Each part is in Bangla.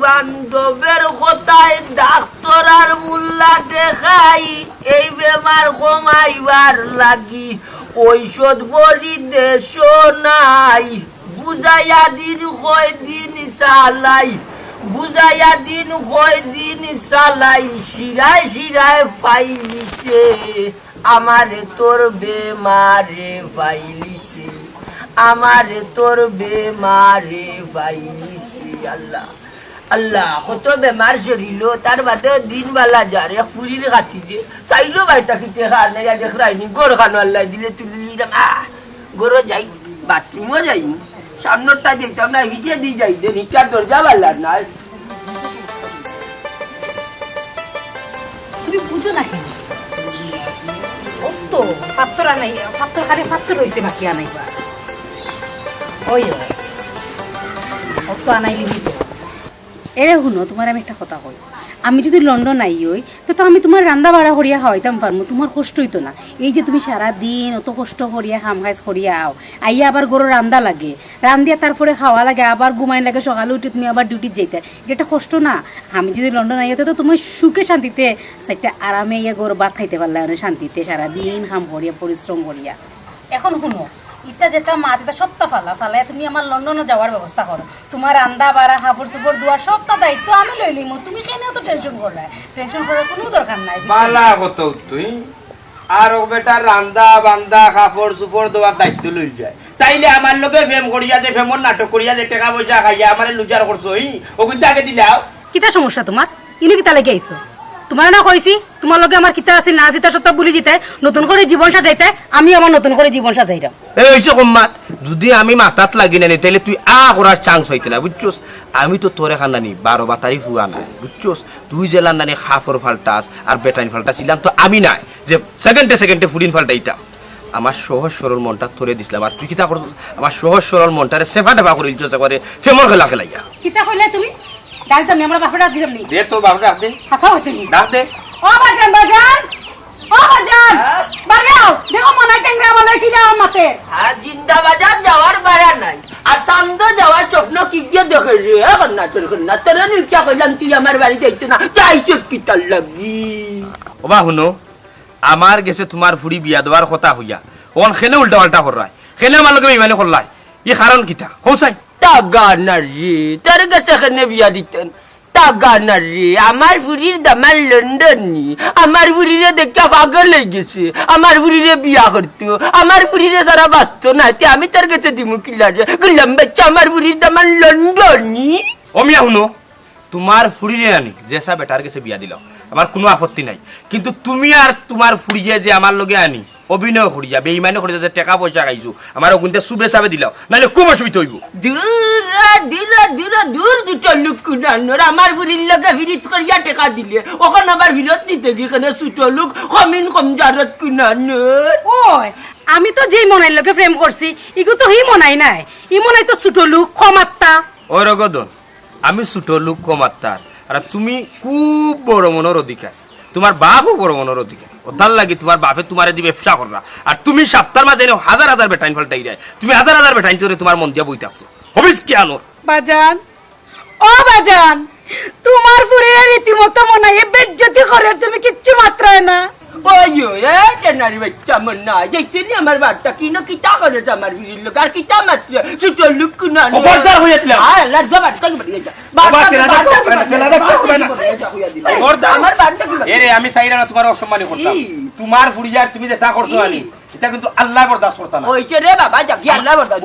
বান্ধবের কথায় ডাক্তার আর মুল্লা দেখাই এই বেমার কমাইবার লাগি ঔষধ বলি দেশ নাই বুঝাইয়া দিন কয় দিন চালাই বুঝাইয়া দিন কয় দিন চালাই শিরায় শিরায় ফাইলিছে আমারে তোর বেমারে ফাইলিছে আমারে তোর বেমারে ফাইলিছে আল্লাহ আল্লাহ কত বেমার শরীর তার বাদে দিন বেলা যারে ফুরির কাটি দিয়ে চাইলো বাইটা খেতে খানে দেখরাইনি গড় খানো আল্লাহ দিলে তুলি গড় যাই বাথরুমও যাইনি সামনেরটা যেতাম না ভিজে দিয়ে যাই যে নিটার দরজা বাল্লার না তুমি বুঝো না কেন তো পাত্তর আনাই পাত্তর খালি পাত্তর রয়েছে বাকি আনাইবা ওই অত আনাইলি দিত এরে শুনো তোমার আমি একটা কথা কই আমি যদি লন্ডন আই হই তো আমি তোমার রান্না বাড়া করিয়া খাওয়াইতাম পারবো তোমার কষ্ট হইতো না এই যে তুমি সারা দিন অত কষ্ট করিয়া খাম খাইজ করিয়া আও আইয়া আবার গরু রান্দা লাগে রান্দিয়া তারপরে খাওয়া লাগে আবার ঘুমাই লাগে সকালে উঠে তুমি আবার ডিউটি যেতে এটা একটা কষ্ট না আমি যদি লন্ডন আইয়াতে তো তুমি সুখে শান্তিতে সেটা আরামে ইয়া গরু ভাত খাইতে পারলে শান্তিতে সারাদিন খাম করিয়া পরিশ্রম করিয়া এখন শুনো ইটা যেটা মা এটা সপ্তাহ ফালাই তুমি আমার লন্ডনে যাওয়ার ব্যবস্থা করো তোমার রান্দা বাড়া হাফড় সুপড় দুয়ার সপ্তাহ দায়িত্ব আমি লই লিম তুমি কেন তো টেনশন করলে টেনশন করার কোনো দরকার নাই বালা কত তুই আর ও বেটা রান্দা বান্দা কাপড় চুপড় দেওয়ার দায়িত্ব লই যায় তাইলে আমার লগে ফেম করিয়া যে ফেমর নাটক করিয়া যে টাকা পয়সা খাইয়া আমারে লুজার করছো ও কিন্তু আগে দিলাও কিতা সমস্যা তোমার ইনি কিতা লেগে আইছো তোমার না কইছি তোমার লগে আমার কিতা আছে না জিতা সত্য বলি জিতে নতুন করে জীবন সাজাইতে আমি আমার নতুন করে জীবন সাজাইরাম এই হইছে কম্মাত যদি আমি মাথাত লাগি না তাইলে তুই করার চান্স হইতে না বুঝছস আমি তো তোরে খান্দানি 12 বাতারি ফুয়া না বুঝছস তুই যে লান্দানি খাফর ফালটাস আর বেটাইন ফালটাস ছিলাম তো আমি নাই যে সেকেন্ডে ফুডিন ফালটাইতা আমার সহজ সরল মনটা তোরে দিছিলাম আর তুই কিতা করছ আমার সহজ সরল মনটারে সেফা দেবা করে দিছস করে ফেমর খেলা খেলাইয়া কিতা কইলে তুমি ডাল তুমি আমার বাপটা দিলাম নি দে তোর বাপটা ডাক দে কথা হইছে নি ডাক দে ও বাজান বাড়িও দেখো মনে টেংরা বলে কি দাও মতে আর জিন্দাবাজার যাওয়ার বাড়া নাই আর সামনে যাওয়ার স্বপ্ন কি দিয়ে দেখে রে না তোর না তোর নিচা কইলাম তুই আমার বাড়িতে আইতে না চাই চোখ কি তার লাগি ওবা শুনো আমার গেছে তোমার ফুড়ি বিয়া দেওয়ার কথা হইয়া ওন খেলে উল্টা পাল্টা কররাই খেলে আমার লগে ইমানে করলাই ই কারণ কিতা হউসাই টাকা না রে তোর কাছে এখানে বিয়া দিতেন টাকা না রে আমার বুড়ির দামার লন্ডন নি আমার বুড়িরে দেখা পাগল হয়ে গেছে আমার বুড়িরে বিয়া করতো আমার বুড়িরে সারা বাঁচতো না আমি তোর কাছে দিমু কিলা রে গুলাম বাচ্চা আমার বুড়ির দামার লন্ডন নি ও মিয়া শুনো তোমার ফুড়িরে আনি যেসা বেটার কাছে বিয়া দিলাম আমার কোনো আপত্তি নাই কিন্তু তুমি আর তোমার ফুড়িয়ে যে আমার লগে আনি অভিনয় করিয়া বেইমানি করিয়া যে টাকা পয়সা খাইছো আমার ওগুনতে সুবে সাবে দিলাও নাহলে খুব অসুবিধা হইব দূর দুটো লোক কুনানোর আমার বুড়ির লগে ভিড়িত করিয়া টাকা দিলে ওখানে আবার ভিড়ত দিতে গিয়ে ছোট লোক কমিন কম জারত কুনানোর ওই আমি তো যেই মনাই লগে প্রেম করছি ইগো তো হি মনাই নাই ই মনাই তো ছোট লোক ক্ষমাত্তা ও রগদন আমি ছোট লোক কমাত্তার আর তুমি খুব বড় মনের অধিকার তোমার বাপও বড় মনের অধিকার ওদার লাগি তোমার বাপে তোমারে দি ব্যবসা কররা আর তুমি সপ্তাহের মাঝে হাজার হাজার বেটাইন ফালটাই দেয় তুমি হাজার হাজার বেটাইন করে তোমার মন দিয়া বইতে আসছো হবিস কি আনো বাজান ও বাজান তোমার পুরে রীতিমতো মনাই বেজ্জতি করে তুমি কিচ্ছু মাত্রায় না ওইও এ টেনারি বাচ্চা মন না যেতেনি আমার বাড়িটা কিনো কিতা করে আমার বুড়ির লোক আর কিতা মাত্র ছোট লোক কুনানো খবরদার হইয়া দিলাম লাজ বাড়িটা কি বাড়িয়ে যা আমার বাড়িটা কি এরে আমি চাইরা না তোমার অসম্মানী করতাম তোমার ফুড়িয়ার তুমি যেটা করছো আনি এটা কিন্তু আল্লাহ বরদাস্ত করতা না ওইছে রে বাবা জাকি আল্লাহ বরদাস্ত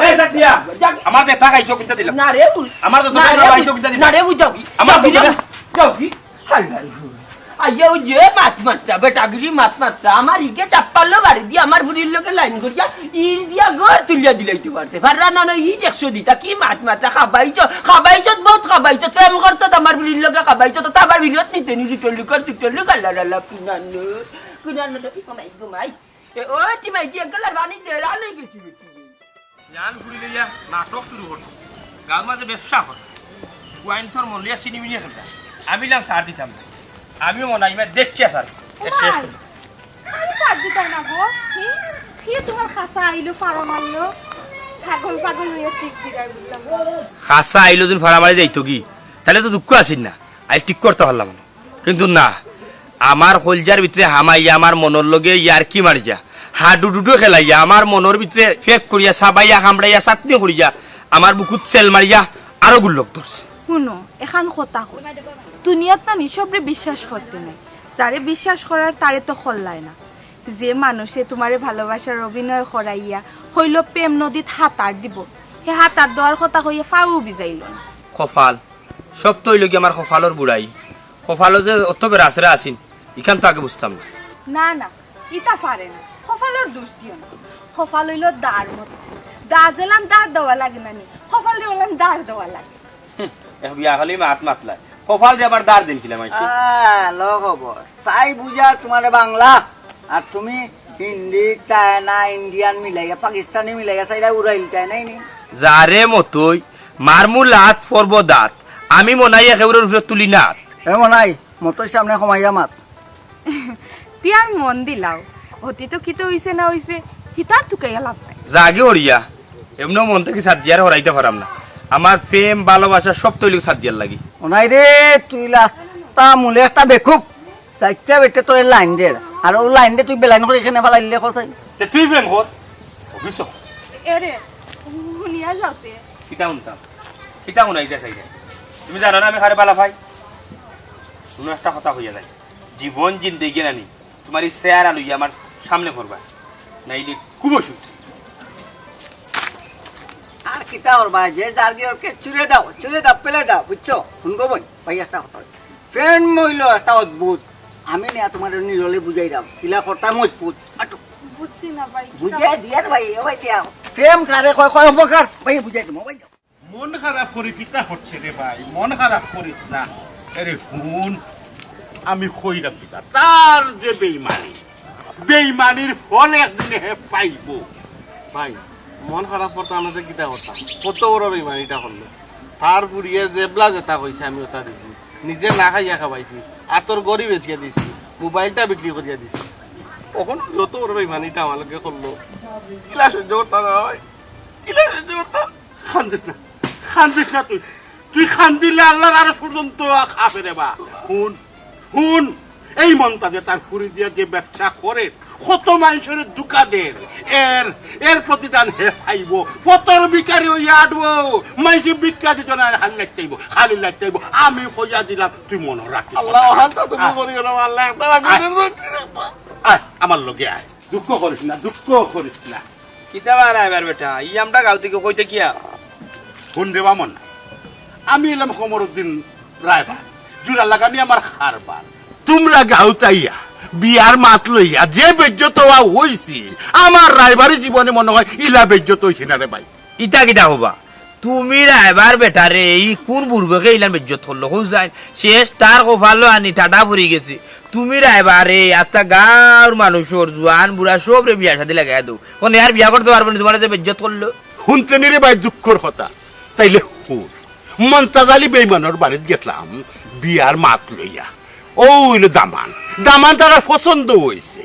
এই সাথিয়া আমার দেখা খাইছো কিনতে দিলাম না রে আমার তো তোমার খাইছো কিনতে দিলাম না রে বুঝাও কি আমার দিলে যাও কি আল্লাহ আইয়া ও যে মাছ মাত্রা বেটাগিরি মাছ মাত্রা আমার ইকে চাপ্পালো বাড়ি দিয়ে আমার বুড়ির লোকে লাইন করিয়া ইট দিয়া ঘর তুলিয়া দিলাইতে পারছে ফাররা না ইট 100 দিতা কি মাছ মাত্রা খাবাইছো বহুত খাবাইছো প্রেম করছো আমার বুড়ির লোকে খাবাইছো তো আমার বিরত নিতে নি চুটলুক আল্লাহ আল্লাহ কুনানো তো ঘুমাই ও টিমাই দিয়ে গলার বানি দে রালে গেছি জান ফুড়ি লইয়া নাটক শুরু করছো গাল মাঝে ব্যবসা কর ওয়াইন তোর মলিয়া চিনি মিনিয়ে খেলতা আমি লাম সার দিতাম আমিও মনে হয় দেখছি স্যার আমি সার দিতাম না গো কি তোমার খাসা আইলো ফাড়ো মারলো পাগল পাগল হইয়া শিখ দিগাই বুঝলাম খাসা আইলো যখন ফাড়ামারি যাইতো কি তাহলে তো দুঃখ আসিন না আই ঠিক করতে পারলাম না কিন্তু না আমার হলজার ভিতরে হামাইয়া আমার মনের লগে ইয়ার কি মারিয়া হাডু ডুডু খেলাইয়া আমার মনের ভিতরে ফেক করিয়া সাবাইয়া কামড়াইয়া চাটনি করিয়া আমার বুকুত সেল মারিয়া আরো গুল্লক ধরছে শুনো এখান কথা হল দুনিয়াত না নিসবরে বিশ্বাস করতে নাই যারে বিশ্বাস করার তারে তো খল্লায় না যে মানুষে তোমারে ভালোবাসার অভিনয় করাইয়া হইল প্রেম নদীত হাতার দিব সে হাতার দেওয়ার কথা হইয়া ফাউ বিজাইল না কপাল সব তো হইল কি আমার কপালর বুড়াই কপালও যে অত বেড়া আসরে আসিন এখান তো আগে বুঝতাম না না না ইতা পারে না কপালর দোষ দিও না কপাল হইল দাঁড় মতো দা জেলান দাঁড় দেওয়া লাগে না নি কপাল হইলাম দাঁড় দেওয়া লাগে বিয়া খালি মাত মাতলাই কপাল যে আবার দাঁড় দিন ছিলাম লো খবর তাই বুঝার তোমার বাংলা আর তুমি হিন্দি চায়না ইন্ডিয়ান মিলাইয়া পাকিস্তানি মিলাইয়া চাইলা উড়াইল তাই নাই নি যারে মতই মারমু লাত পর্ব দাঁত আমি মনাই একেবারে উপরে তুলি না এমন নাই মতোর সামনে কমাইয়া মাত তিয়ার মন দিলাও অতি তো কিতো হইছে না হইছে হিতার তুকাইয়া লাভ নাই জাগে হরিয়া এমনও মন থেকে সাত দিয়ার হরাইতে পারাম না আমার প্রেম ভালোবাসা সব তৈরি সাত দিয়ার লাগি ওনাই রে তুই রাস্তা মূলে একটা বেকুব চাইছা বেটে তোর লাইন দে আর ও লাইন দে তুই বেলাইন করে এখানে ফেলাইলে কথাই তুই প্রেম কর অফিস এরে শুনিয়া যাওতে কিতা শুনতাম কিতা শুনাইতে চাইলে তুমি জানো না আমি খারে বালা ভাই কোনো একটা কথা হইয়া যায় জীবন জিন্দেগি নানি তোমার এই চেহারা লইয়া আমার সামনে পড়বা নাইলে খুব অসুখ আর কিতা করবা যে যার কি ওকে চুরে দাও পেলে দাও বুঝছো শুনবো বই ভাই একটা কথা ফ্রেন্ড মহিল একটা অদ্ভুত আমি না তোমার নিরলে বুঝাই দাও কিলা কর্তা মজবুত আটু বুঝছি না ভাই বুঝাই দিয়া ভাই ও ভাই দিয়া প্রেম কারে কয় কয় উপকার ভাই বুঝাই দেবো ভাই মন খারাপ করি কিতা হচ্ছে রে ভাই মন খারাপ করিস না আরে হুন আমি কইরাম কিতা তার যে বেইমানির ফল একদিনে হে পাইব ভাই মন খারাপ করতে আমাদের কিতা করতাম কত বড় বেইমানিটা করলো তার বুড়িয়ে জেবলা যেটা কইছে আমি ওটা দিছি নিজে না খাইয়া খাবাইছি আতর গড়ি বেচিয়া দিছি মোবাইলটা বিক্রি করিয়া দিছি কখন যত বড় বেইমানিটা আমাকে করলো কিলা সহ্য করতাম না ভাই কিলা সহ্য করতাম খান্দিস না তুই খান্দিলে আল্লাহর আরো পর্যন্ত খাবে রে বা হুন এই মনটা যে তার ফুরি দিয়ে যে ব্যবসা করে কত মানুষের দুকাদের এর প্রতিদান হে পাইব কতর বিকারি হইয়া আটবো মানুষের ভিক্ষা দিত না হাল লাগতেইব খালি লাগতেইব আমি কইয়া দিলাম তুই মনে রাখিস আল্লাহ তুমি করিও না আল্লাহ আমার লগে আয় দুঃখ করিস না কিতা বার আইবার বেটা ই আমরা গাঁও থেকে কইতে কিয়া ফোন রে বামন আমি এলাম কমরউদ্দিন রায়বার জুড়া লাগানি আমার খারবার তোমরা গাউতাইয়া বিয়ার মাত লইয়া যে বেজ্জত হইছি আমার রায়বারি জীবনে মনে হয় ইলা বেজ্জত হইছে না রে ভাই ইটা কিটা হবা তুমি রাইবার বেটা রে এই কোন বুড়বকে ইলান বেজ্জত করলো হুজাইন শেষ তার কপালো আনি টাটা ফুরি গেছে তুমি রাইবারে আস্তা গাঁর মানুষের জোয়ান বুড়া সব রে বিয়া শাদি লাগাই দো কোন আর বিয়া করতে পারবো না তোমার যে বেজ্জত করলো শুনতে নি রে ভাই দুঃখর কথা তাইলে হুন মন্তাজালি বেইমানোর বাড়িতে গেলাম বিয়ার মাত লইয়া ও হইল দামান তারা পছন্দ হয়েছে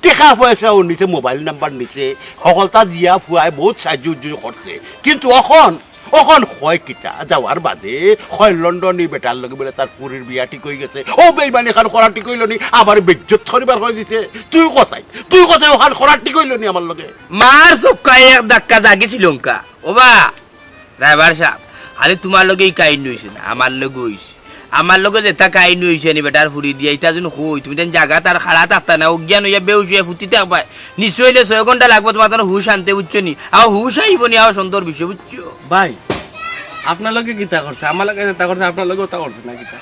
টেকা পয়সাও নিছে মোবাইল নাম্বার নিছে সকলতা দিয়া ফুয়াই বহুত সাহায্য করছে কিন্তু অখন হয় কিটা যাওয়ার বাদে হয় লন্ডনী বেটার লগে বলে তার পুরীর বিয়া ঠিক হয়ে গেছে ও বেইমানি খান করা ঠিক হইল নি আবার বেজ্জত করিবার করে দিছে তুই কথাই ওখান করা ঠিক হইল নি আমার লগে মার চক্কা এক ধাক্কা জাগিছিল লঙ্কা ওবা ড্রাইভার সাহেব আরে তোমার লগে এই কাহিনী হয়েছে না আমার লগে হয়েছে আমার লগে যেটা কাহিনী হয়েছে নি বেটার ফুরি দিয়ে এটা যেন হই তুমি যেন জায়গা তার খাড়া থাকতা না অজ্ঞান হইয়া বেউস হইয়া ফুটি থাকবাই নিশ্চয় হইলে 6 ঘন্টা লাগবে তোমার তখন হুশ আনতে বুঝছো নি আর হুশ আইব নি আর সুন্দর বিষয় বুঝছো ভাই আপনার লগে কিতা করছে আমার লগে যেটা করছে আপনার লগে ওটা করছে না কিতা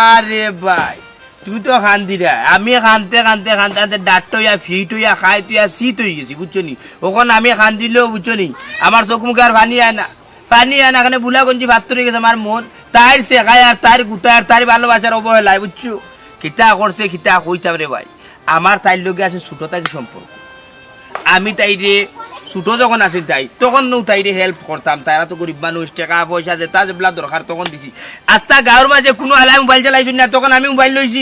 আরে ভাই তুমি তো খান্দিরা আমি খানতে ডাট হইয়া ফিট হইয়া খাই তুইয়া শীত হয়ে গেছি বুঝছো নি ওখানে আমি খান দিলেও বুঝছো নি আমার চোখ মুখে আর পানি আনা এখানে বুলাগঞ্জি ভাত তৈরি গেছে আমার মন তার শেখায় আর তার গুটায় আর তার ভালোবাসার অবহেলায় বুঝছো খিতা করছে খিতা কইতাম রে ভাই আমার তাইর লগে আছে ছোট থাকি সম্পর্ক আমি তাইরে ছোট যখন আছি তাই তখন তাইরে হেল্প করতাম তারা তো গরিব মানুষ টাকা পয়সা যেটা যেগুলা দরকার তখন দিছি আস্তা গাঁর মাঝে কোনো আলাই মোবাইল চালাইছি না তখন আমি মোবাইল লইছি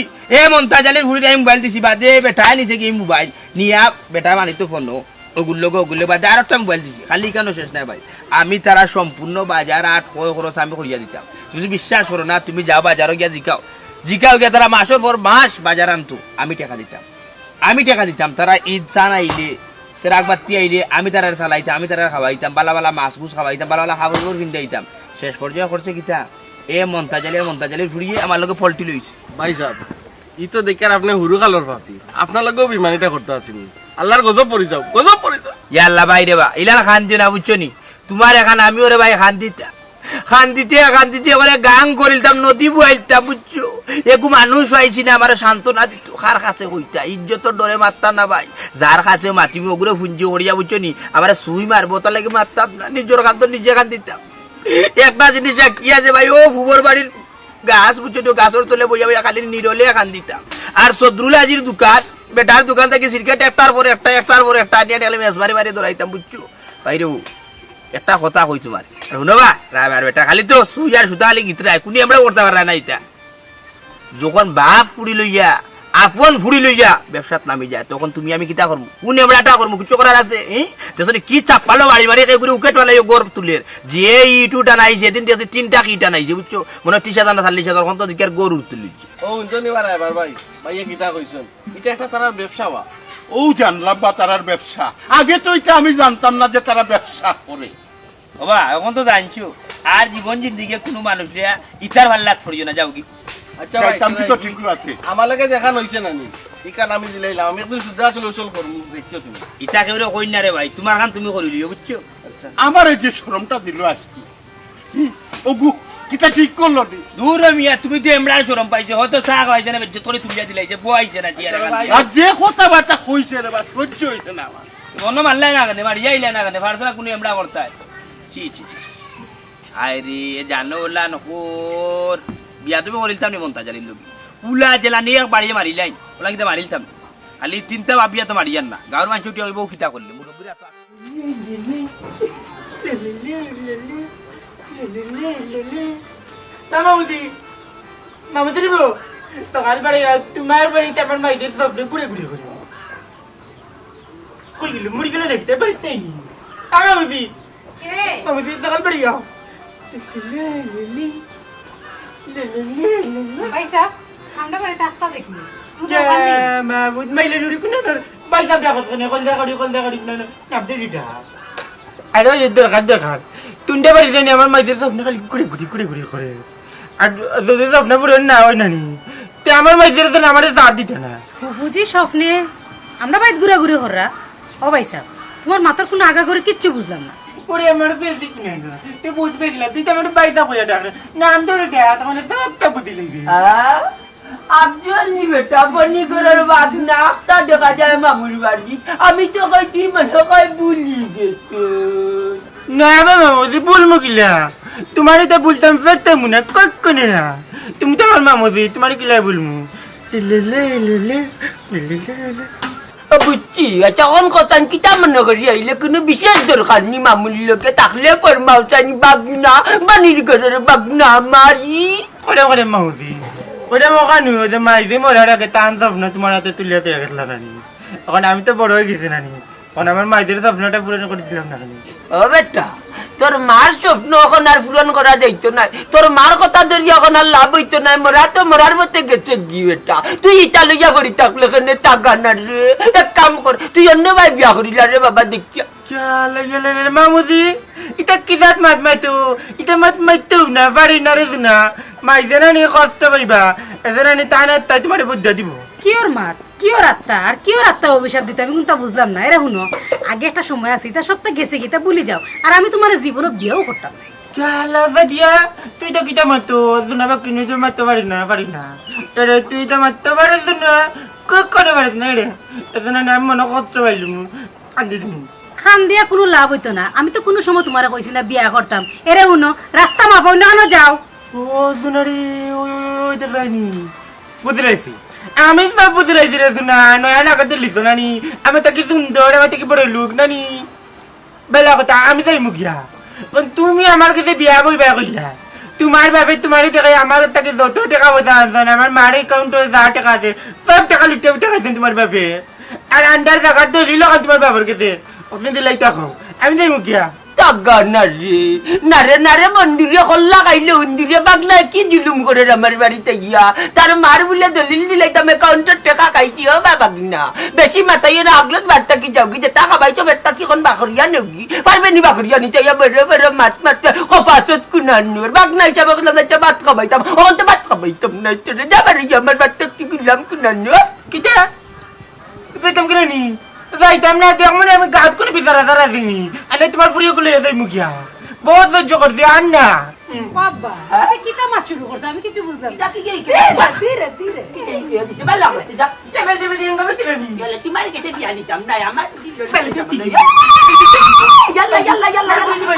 মন্তা জালের ঘুরি আমি মোবাইল দিছি বাদে বেটা নিছে কি মোবাইল নিয়া বেটা মানি তো ফোন ওগুলো বাদে আর একটা মোবাইল দিছি খালি কেন শেষ নাই ভাই আমি তারা সম্পূর্ণ বাজার আট কয় খরচ আমি করিয়া দিতাম তুমি বিশ্বাস করো না তুমি যাও বাজারও গিয়া জিকাও গিয়া তারা মাসের পর মাস বাজার আনতো আমি টাকা দিতাম তারা ঈদ চান আইলে সেরাক বাতি আইলে আমি তারা চালাইতাম আমি তারা খাওয়াইতাম বালা বালা মাছ মুছ খাওয়াইতাম বালা বালা খাবার কিনতে দিতাম শেষ পর্যায়ে করছে কিতা এ মন্তাজালের ফুরিয়ে আমার লগে পল্টি লইছে ভাই সাহেব ই তো দেখে আপনি হুরু কালোর পাপি আপনার লগেও বিমানিটা করতে আসেনি আল্লাহর গজব পড়ি যাও ইয়া আল্লাহ ভাই রে বা ইলাল খান দিও না বুঝছো নি তোমার এখন আমি ওরে ভাই খান দিতে বলে গাং করিলতাম নদী বুয়াইতাম বুঝছো একু মানুষ হয়েছি না আমার সান্ত্বনা দিত খার কাছে হইতা ইজ্জতর ডরে মারতাম না ভাই যার কাছে মাতিমি ওগুলো ফুঞ্জি করিয়া বুঝছো নি আমার সুই মারবো তার লাগে মারতাম না নিজের খান তো নিজে খান দিতাম একটা জিনিস কি আছে ভাই ও ফুবর বাড়ির গাছ বুঝছো তো গাছের তলে বইয়া বইয়া খালি নিরলে খান দিতাম আর সদরুল আজির দোকান বেটার দোকান থেকে সিরকেট একটার পর একটা নিয়ে গেলে মেস মারি ধরাইতাম বুঝছো ভাই রে একটা কথা কই তোমার শুনবা রাবার বেটা খালি তো সুই আর সুতা খালি গিতরায় কোনি আমরা করতে পারা না এটা যখন বাপ ফুড়ি লইয়া আপন ফুড়ি লইয়া ব্যবসাত নামি যায় তখন তুমি আমি কিতা করবো কোন এমরাটা করবো কিছু করার আছে দেখুন কি চাপালো বাড়ি করে উকেট পালাই গর্ব তুলের যে ইটু টানাই সেদিন দেখছি 3টা কি টানাইছে বুঝছো মনে 30,000 না 40,000 এখন তো দিকে গরু তুলিছে ও ইন্টনি বাড়া এবার ভাই ভাইয়া কিতা কইছেন এটা একটা তার ব্যবসা বা ও জানলাম বা তারার ব্যবসা আগে তো এটা আমি জানতাম না যে তারা ব্যবসা করে বাবা এখন তো জানছো আর জীবন জিন্দিগি কোনো মানুষে ইতার ভাল লাগ পড়িও না যাও কি আচ্ছা ভাই যাইতাম কি তো ঠিক আছে আমার লাগে দেখা হইছে না নি ইকান আমি দিলাইলাম আমি একদম শুদ্ধ আসলে উসল করব দেখিও তুমি ইটা কেউ কই না রে ভাই তোমার খান তুমি করি লিও বুঝছো আচ্ছা আমার এই যে শরমটা দিল আজকে ওগু কিটা ঠিক করলো নি দূর মিয়া তুমি তো এমরার শরম পাইছো হয়তো চা খাইছে না বেজে তোরে তুলিয়া দিলাইছে বইছে না জিয়া আর যে কথাবার্তা কইছে রে বা সহ্য হইছে না আমার মনে মানলাই না কেন মারি যাইলে না কেন ফারসা কোন এমরা করতাই চি আয় রে জানো ওলা নকর বিয়া তুমি করিলতাম নি মন্তা জানিল উলা জেলা নিয়ে বাড়িয়ে মারিলাই ওলা কিতা মারিলতাম খালি 3টা বাপিয়া তো মারিয়ান না গাঁর মানুষ উঠে হইব খিতা করলে মুরব্বিরা মামুদি রিবো তোমার বাড়ি তোমার বাড়িতে আমার মাইদের সবরে ঘুরে ঘুরে ঘুরে কই গেল মুড়ি গেলে দেখতে পারিস নাই মামুদি মামুদি সকাল বাড়ি যাও ভাই সাহেব আমরা বাড়িতে আসতা দেখনি মামুদ মাইলে নুরি কোন বাইদাম ডাকত কোনে কল দেখাড়ি না নাবদে দিটা আরে ওই দরকার তুন্ডে বাড়িতে নি আমার মাইদের সবনে খালি ঘুরে করে আর যদি স্বপ্নে পুরো না হয় নানি তে আমার মাইদের তো আমারে সার দিতে না বুঝি স্বপ্নে আমরা বাড়িতে ঘুরে হররা ও ভাই সাহেব তোমার মাথার কোনো আগা করে কিচ্ছু বুঝলাম না ওরে আমার ফেস দিক না তুই বুঝবে না তুই তো আমার বাইদা কইয়া ডাক নাম ধরে দেয়া তাহলে তো বুদ্ধি লাগবে আপনি বেটা বনি করার বাদ না একটা দেখা যায় মামুর বাড়ি আমি তো কই তুই মনে কই ভুলি গেছো না মামুদি বলবো কিলা তোমারে তো বলতাম ফেরতে মনে কখনো না তুমি তো আমার মামুদি তোমারে কিলা বলবো বুঝছি আচ্ছা অন কথা কিতা মনে করি আইলে কোনো বিশেষ দরকার নি মামুলি লোকে থাকলে পর মাউসানি বাগনা বানির ঘরের বাগনা মারি করে মামুদি ওটা মকা নুই ওদের মাইদি মরার আগে টান স্বপ্ন তোমার হাতে তুলিয়া তো গেছিল নানি এখন আমি তো বড় হয়ে গেছি নানি এখন আমার মাইদের স্বপ্নটা পূরণ করে দিলাম না খালি ও বেটা তোর মার স্বপ্ন এখন আর পূরণ করা যাইতো না তোর মার কথা ধরি এখন আর লাভ হইতো না মরা তো মরার মধ্যে গেছে কি বেটা তুই ইটা লইয়া করি থাকলে কেন টাকা না রে এক কাম কর তুই অন্য ভাই বিয়া করিলা রে বাবা দেখিয়া মামুদি এটা কিদাত মাত মাইতো এটা মাত মাইতো না পারি না রে না মাইজে নানি কষ্ট পাইবা এজে নানি টানা তাই তোমার বুদ্ধি দিব কি ওর মার কি ওর আত্মা আর কি ওর আত্মা অভিশাপ দিতে আমি কিন্তু বুঝলাম না এরা শুনো আগে একটা সময় আছে এটা সব তো গেছে গীতা ভুলে যাও আর আমি তোমার জীবনে বিয়েও করতাম না চালা বাদিয়া তুই তো কিটা মাতো না বা কিনে তো মারতে পারি না এরে তুই তো মারতে পারিস না করে পারিস না রে এজে নানি আমি মনে কষ্ট পাইলুম কান্দি তুমি খান দিয়া কোনো লাভ হইতো না আমি তো কোনো সময় তোমার কইছি না বিয়া করতাম এরে শুনো রাস্তা মাপ না কেন যাও ও দুনারি ওই দেখলানি বুঝলাইছি আমি তো বুঝলাইছি রে দুনা নয়া না করতে লিখো নানি আমি তো কি সুন্দর আমি তো কি বড় লোক নানি বেলা কথা আমি তাই মুখিয়া তুমি আমার কাছে বিয়া বইবা কইলা তোমার ভাবে তোমারই টাকা আমার থেকে যত টাকা পয়সা আনছেন আমার মার অ্যাকাউন্টে যা টাকা আছে সব টাকা লুটে খাইছেন তোমার ভাবে আর আন্ডার টাকা তো লিলো তোমার বাবার কাছে আপনি দিলাই তাকো আমি যাইমু কিয়া টাকা না রে মন্দিরে হল্লা খাইলে মন্দিরে বাগলা কি জুলুম করে আমার বাড়িতে গিয়া তার মার বলে দলিল দিলাই তুমি কাউন্টার টাকা খাইছি ও বাবা কিনা বেশি মাথায় না আগলত বার্তা কি যাও কি যে টাকা পাইছো বেটা কি কোন বাকরিয়া নেকি পারবে নি বাকরিয়া নিতে ইয়া বেরে বেরে মাত কপাচত কুনানুর বাগনা হিসাবে বললাম একটা ভাত খাবাইতাম ওখান তো ভাত খাবাইতাম না তোরে যাবার আমার বার্তা কি করলাম কুনানু কিটা যাইতাম কেন নি যাইতাম না দেখ মানে আমি গাত করে বিদারা দাঁড়া দিনি আরে তোমার ফুরিয়ে গুলো যাইমু কিয়া বহুত সহ্য করছি আন না বাবা তুমি কিটা মাছ শুরু করছো আমি কিছু বুঝলাম না। ধীরে ধীরে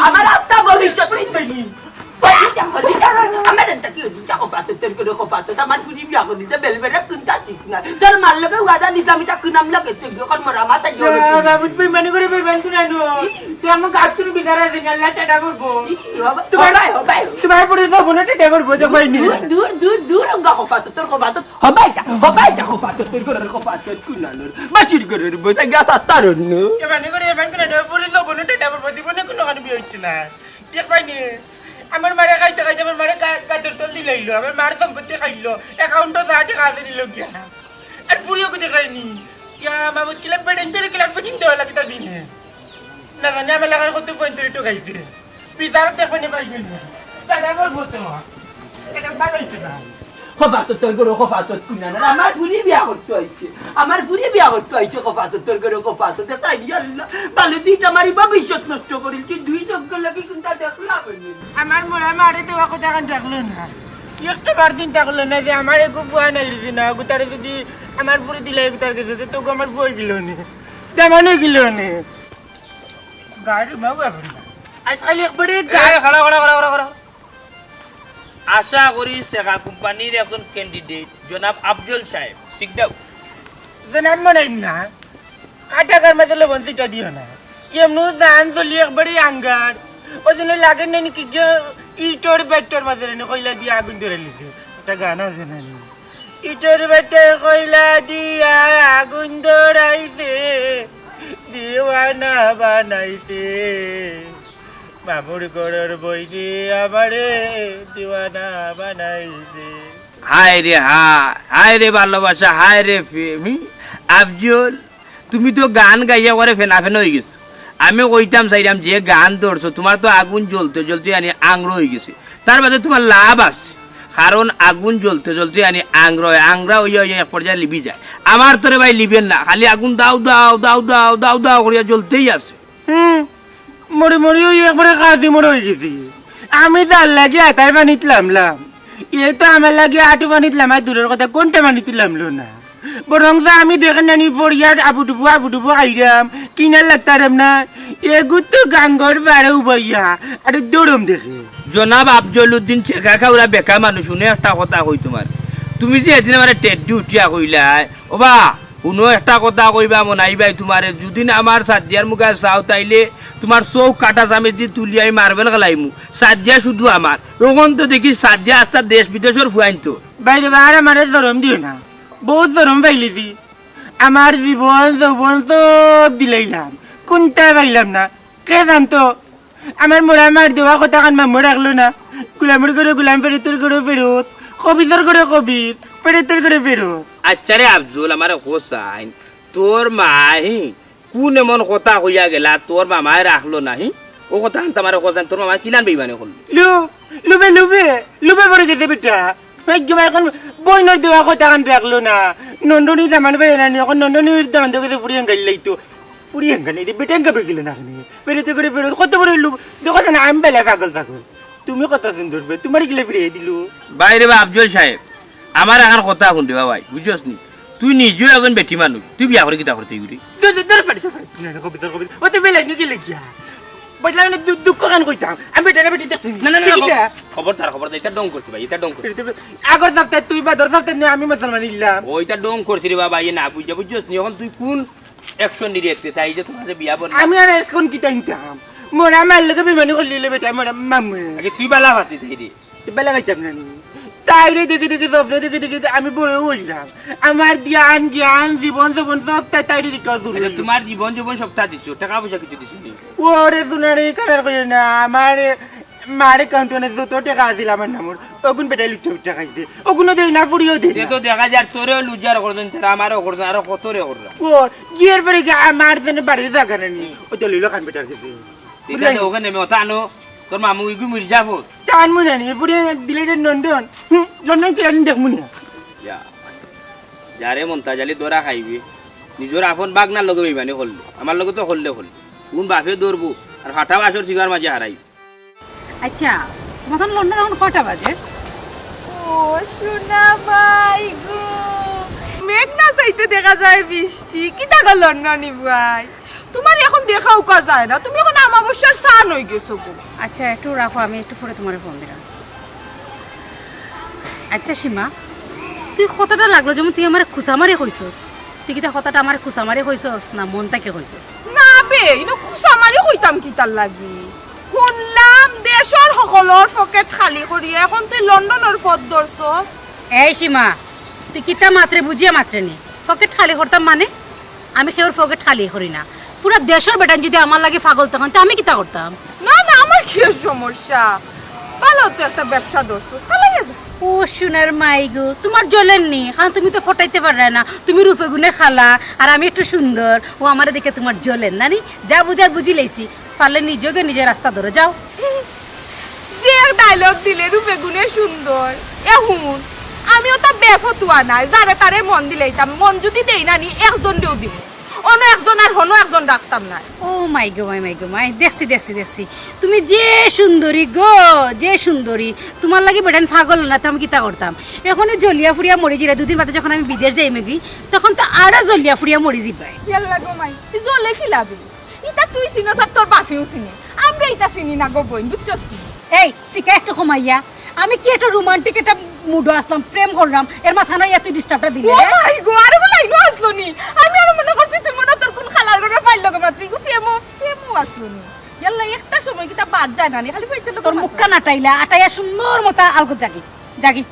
আমার আত্মা ভবিষ্যৎ আমার পুরি বিয়া করে দিতে বেলবেড়ে কিনতে ঠিক না তোর মার লগে ওয়াদা দিতে আমি তা কিনাম লাগে এখন মরা মাথা বাবু তুমি মানে করে বেমান তুই আনো তুই আমার গাত করে বিদারা দিন আল্লাহ টাটা করবো তোমার পরে তো ফোনে টাটা করবো তো কইনি দূর দূর দূর অঙ্গা কপাত তোর কপাত হবাইটা কপাত তোর করে কপাত কুনানোর বাচির করে বসে গাছ আতারন মানে করে পরে তো ফোনে টাটা করবো জীবনে কোনো কারণ বিয়ে হচ্ছে না দেখ পাইনি আমার মারে খাইতে খাইতে আমার মারে গাছের তল দিলাইলো আমার মার সম্পত্তি খাইলো অ্যাকাউন্টও 10 টাকা আছে দিল গিয়া আর পুরিও কোথায় খাইনি ইয়া বাবু কিলাম পেটিং দেওয়া লাগে তার দিনে না জানি আমার লাগার কত 35 টাকা খাইছে পিতার দেখবেন পাইবেন না টাকা করবো তো এটা ভালো হইছে না কপাত তোর করে কপাত কুনানোর আমার পুরি বিয়া করতে হইছে আমার পুরি বিয়া করতে হইছে কপাত তোর করে কপাত তাই আল্লাহ ভালো দিটা মারি ভবিষ্যৎ নষ্ট করিল কি দুই যোগ্য লাগি কিন্তু দেখলাম আমার মোড়া মারে তো কথা কান রাখলো না একটা বার দিন থাকলো না যে আমার একটু বুয়া নাই দিদি না গুতারে যদি আমার পুরি দিলে গুতার গেছে তো আমার বই গিল নে তেমনই গিল নে গাড়ি মাগু আজকাল একবারে খাড়া আশা করি সেকা কোম্পানির একজন ক্যান্ডিডেট জনাব আফজল সাহেব শিখদাও জনাব মনে না কাটাকার মধ্যে বঞ্চিত দিও না কেমন দান চলি একবারে আঙ্গার ওই জন্য লাগে না নাকি যে ইটোর বেটোর মাঝে কইলা দিয়ে আগুন ধরে লিখে একটা গান আছে না ইটোর বেটে কইলা দিয়া আগুন ধরাইছে দিওয়ানা বানাইছে বাবুর গড়ের বই দিয়ে আমারে দিওয়ানা বানাইছে হায় রে ভালোবাসা হায় রে প্রেমী আফজল তুমি তো গান গাইয়া করে ফেনা হয়ে গেছো আমি কইতাম চাইলাম যে গান ধরছো তোমার তো আগুন জ্বলতে জ্বলতে আনি আংর হয়ে গেছে তার বাদে তোমার লাভ আছে কারণ আগুন জ্বলতে জ্বলতে আনি আংরা হইয়া এক পর্যায়ে লিবি যায় আমার তোরে ভাই লিবেন না খালি আগুন দাও দাও দাও দাও দাও দাও করিয়া জ্বলতেই আছে মরে মরে ওই একবারে কাঁদি মরে হয়ে গেছি আমি তার লাগে আটার বানিতলাম এ তো আমার লাগে আটু বানিতলাম আর দূরের কথা কোনটা বানিতলাম না বরং আমি দেখেন নানি পড়িয়ার আবুটুবু আইরাম কিনার লাগতারাম না এগুত তো গাঙ্গর বারে উবাইয়া আর দৌড়ম দেখে জনাব আফজল উদ্দিন ছেকা খাওয়া বেকা মানুষ শুনে একটা কথা কই তোমার তুমি যে এদিন আমার টেডি উঠিয়া কইলাই ওবা কোনো একটা কথা কইবা মনাইবাই তোমার যদি আমার সাদিয়ার মুখে চাও তাইলে তোমার চৌ কাটা চামে দি তুলি আমি মারবেল গেলাইমু সাদিয়া শুধু আমার ওখান তো দেখি সাদিয়া আস্তা দেশ বিদেশের ফুয়াইন তো বাইরে বার আমার ধরম দিও না বহুত ধরম পাইলি দি আমার জীবন যৌবন সব দিলাইলাম কোনটা পাইলাম না কে জানতো আমার মোড়া মার দেওয়া কথা কান মামু রাখলো না গুলামের করে গুলাম ফেরতের করে ফেরত কবিতার করে কবিত ফেরতের করে ফেরত আচ্ছা রে আফজল আমার হোসাইন তোর মাহি কোন এমন কথা হইয়া গেলা তোর মামায় রাখলো নাহি ও কথা আনতে আমার হোসাইন তোর মামা কিলান বেইমানে করলো লুবে লুবে লুবে পড়ে গেছে বেটা এখন বইনের দেওয়া কথা কান রাখলো না নন্দনী দামান বেড়ে না এখন নন্দনীর দামান দেখে পুরিয়ান গাড়ি লাইতো পুরিয়ান গাড়ি বেটান গাবে গেল না পেরেতে করে ফেরত কত বড় লুব দেখো না আমি বেলা পাগল তুমি কত সুন্দর তোমার গিলে ফিরিয়ে দিলু বাইরে বা আফজল সাহেব আমার এখন কথা শুনতে ভাই বুঝছস নি তুই নিজেও একজন বেটি মানুষ তুই বিয়া করে কিতা করতে গিরি ও তো বেলা নিয়ে গেলে গিয়া বললাম না দুঃখ গান কইতাম আমি বেটা বেটি দেখছি না খবরদার এটা ডং করছি ভাই এটা ডং করছি আগর সপ্তাহে তুই বা দর সপ্তাহে আমি মুসলমান ইল্লাম ওইটা ডং করছি রে বাবা ইয়ে না বুঝছস নি এখন তুই কোন অ্যাকশন নিয়ে দেখতে তাই যে তোমার বিয়া বল আমি আর এখন কি টাইমতাম মোরা মার লগে বিমানি করলিলে বেটা মোরা মামু আগে তুই বালা ভাতি তাই রে বেলা গাইতাম না তাইরে দেখি দেখি স্বপ্ন দেখি দেখি আমি বড় হইলাম আমার জ্ঞান জ্ঞান জীবন জীবন সব তাইরে দিকে এটা তোমার জীবন জীবন সপ্তাহ দিছো টাকা পয়সা কিছু দিছি নি ওরে দুনারে কারার কই না আমার মারে কাউন্টনে যত টাকা আছিল আমার নামর ওগুন বেটাই লুচ্চা উচ্চা খাইছে ওগুনো দেই না পুরিও দেই সে তো দেখা যায় তোরেও লুজার করছেন তারা আমারও করছেন আরো কতরে কররা ও গিয়ের পরে আমার জন্য বাড়ির জায়গা নেই ও তো লইলো কান বেটার কাছে ঠিক আছে ওখানে নেমে ওটা আনো তোর মামু ইগু মির্জাফর টান মনে নেই পুরে দিলে লন্ডন লন্ডন কি আমি দেখমু না যারে মন্তাজালি দরা খাইবে নিজের আপন বাঘ না লগে মানে হললে আমার লগে তো হললে হল কোন বাপে দৌড়বো আর হাঁটা বাসর সিগার মাঝে হারাই আচ্ছা তোমার লন্ডন এখন কটা বাজে? ও সোনা ভাই গো, মেঘ না চাইতে দেখা যায় বৃষ্টি, কি টাকা লন্ডনি ভাই? তোমার এখন দেখাও কা যায় না, তুমি এখন আমাবস্যার সান হয়ে গেছো গো। আচ্ছা একটু রাখো, আমি একটু পরে তোমার ফোন দিলাম। আচ্ছা সীমা, তুই কথাটা লাগলো যেমন তুই আমার খুসামারে কইছস, তুই কি কথাটা আমার খুসামারে কইছস না মন থেকে কইছস? না বে, ইনো কুসামারি কইতাম কি তার লাগি? শুনলাম দেশৰ সকলৰ পকেট খালি কৰি এখন তুই লন্ডনৰ পথ ধরছস। এই সীমা, তুই কিতা মাত্রে বুঝিয়া মাত্রে নি পকেট খালি করতাম মানে? আমি কেউর পকেট খালি করি না, পুরা দেশের বেটান যদি আমার লাগে পাগল তখন তো আমি কিতা করতাম? না না, আমার কি সমস্যা, ভালো তো একটা ব্যবসা ধরছস, চালাই যা। ও সোনার মাই গো, তোমার জ্বলেন নি, কারণ তুমি তো ফটাইতে পারলে না, তুমি রূপে গুনে খালা আর আমি একটু সুন্দর, ও আমার দেখে তোমার জ্বলেন না নি? যা বুঝার বুঝি লেছি, পারলে নিজকে নিজের রাস্তা ধরে যাও। যে ডায়লগ দিলে রূপে গুণে সুন্দর, এখন আমিও তো বেফতুয়া নাই, যারে তারে মন দিলেইতাম, মন যদি দেই না নি একজন দিও দিব, অন্য একজন আর হনো একজন রাখতাম না। ও মাই গো মাই গো মাই, দেখছি দেখছি দেখছি, তুমি যে সুন্দরী গো, যে সুন্দরী, তোমার লাগে বেটান পাগল না তো আমি কিতা করতাম? এখনই জলিয়া ফুরিয়া মরি জিরা, দুদিন বাদে যখন আমি বিদেশ যাই মেগি তখন তো আরো জলিয়া ফুরিয়া মরি যাবাই। ইয়াল্লা গো মাই, তুই জলে কি লাভি? ইতা তুই চিনস আর তোর বাপেও চিনি, আমরা ইতা চিনি না গো বইন, বুঝছস? এই শিকা একটু কমাইয়া, আমি কি একটা রোমান্টিক একটা মুডো আসলাম, প্রেম করলাম, এর মাথা নাই এত ডিস্টার্বটা দিলে? ও মাই গো, আরে বলে ইনো আসলো নি, আমি আর মনে করছি তুই মনে তোর কোন খালার ঘরে পাইল গো মাত্র, ইগো ফেমো ফেমো আসলো নি। ইয়াল্লা একটা সময় কিতা বাদ যায় না নি, খালি কইতে তোর মুখটা নাটাইলা, আটাইয়া সুন্দর মতো আলগো জাগি জাগি।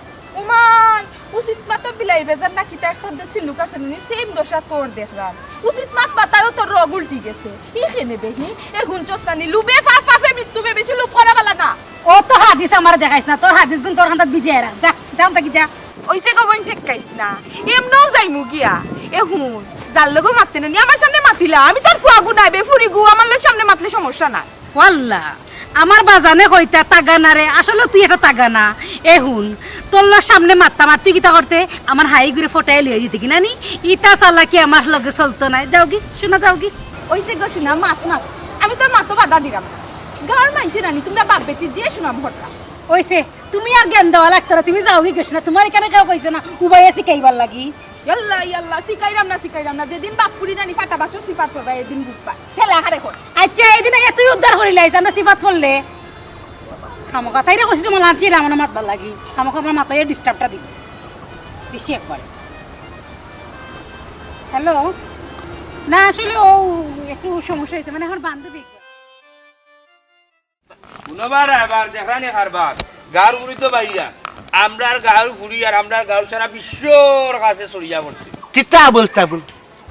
উমান উচিত মাত্র বিলাই বেজার না কিতা একটা সিলুক আছে নি, সেম দশা তোর দেখলাম, উচিত মাত বাতায়ও তোর রগ উল্টি গেছে, কি খেনে বেহি এ হুনচস না নি, লুবে পাপ পাপে মৃত্যু বেশি লুপ করা বালা না। ও তো হাদিস আমার দেখাইছ না, তোর হাদিস গুণ তোর হাতত বিজে এরা, যা যাও তাকি যা। ওইসে কবন ঠেকাইস না, এমনও যাইমু গিয়া, এ হুন যার লগো মারতে না নি আমার সামনে মাতিলা, আমি তোর ফুয়াগু নাইবে ফুরি গু, আমার সামনে মাতলে সমস্যা নাই। ওয়াল্লা আমার বাজানে কইতা তাগানা রে, আসলে তুই এটা তাগানা। এ হুন তোর সামনে মারতাম আর তুই কিতা করতে আমার হাই ঘুরে ফটাই লিয়ে যেতে কিনা নি, ইটা চালা কি আমার লগে চলতো না। যাও কি শোনা, যাও কি। ওইসে গো শোনা মাত মাত, আমি তোর মাতো বাধা দিলাম, গাঁর মাইছে নানি তোমরা বাপ বেটি দিয়ে শোনা ভরটা। ওইসে তুমি আর জ্ঞান দেওয়া লাগতো না, তুমি যাও কি গেছো না, তোমার এখানে কেউ কইছে না উবাইয়া শিখাইবার লাগি? ইয়াল্লা ইয়াল্লা শিকাইরাম না, যেদিন বাপ পুরি জানি ফাটা বাসো সিফাত করবা এদিন বুঝবা, খেলা হারে কর। আচ্ছা এইদিন তুই উদ্ধার করে লাইছ, আমরা সিফাত করলে খামোকা তাইরে কইছি তোমার লাঞ্চি রামন মাতবার লাগি, খামোকা আমার মাথায় ডিস্টার্বটা দিবে বেশি একবারে। হ্যালো, না আসলে ও একটু সমস্যা হয়েছে, মানে আমার বান্ধবী কোনোবার আবার দেখানি কারবার গার উড়ি তো বাইরা আমরার গার ফুরি আর আমরার গার সারা বিশ্বর কাছে ছড়িয়া পড়ছে। কিতা বলতা বল,